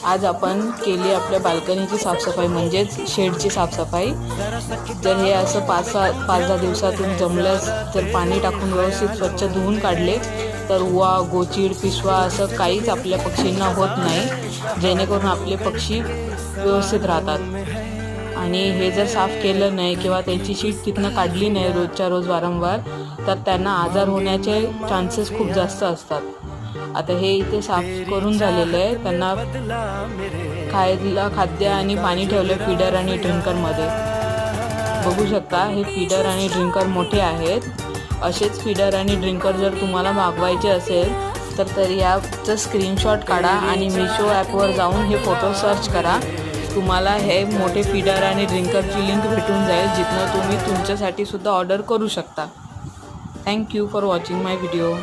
आज आपण केली आपल्या बाल्कनीची साफसफाई म्हणजेच शेडची साफसफाई। जर हे असं 5-10 दिवसातून जमलंच तर पाणी टाकून व्यवस्थित स्वच्छ धुवून काढले तर उवा गोचीड पिशवा असं काहीच आपल्या पक्षींना होत नाही, जेणेकरून आपले पक्षी व्यवस्थित राहतात। आणि हे जर साफ केलं नाही किंवा त्यांची शीट तिथनं काढली नाही रोजच्या रोज वारंवार तर त्यांना आजार होण्याचे चान्सेस खूप जास्त असतात। आता हे इथे साफ करून झालेलं आहे, त्यांना खायला खाद्य आणि पाणी ठेवलं फीडर आणि ड्रिंकरमध्ये। बघू शकता हे फीडर आणि ड्रिंकर मोठे आहेत। असेच फीडर आणि ड्रिंकर जर तुम्हाला मागवायचे असेल तर याचं स्क्रीनशॉट काढा आणि मीशो ॲपवर जाऊन हे फोटो सर्च करा। तुम्हाला हे मोठे फीडर आणि ड्रिंकरची लिंक भेटून जाईल, जिथनं तुम्ही तुमच्यासाठी सुद्धा ऑर्डर करू शकता। Thank you for watching my video.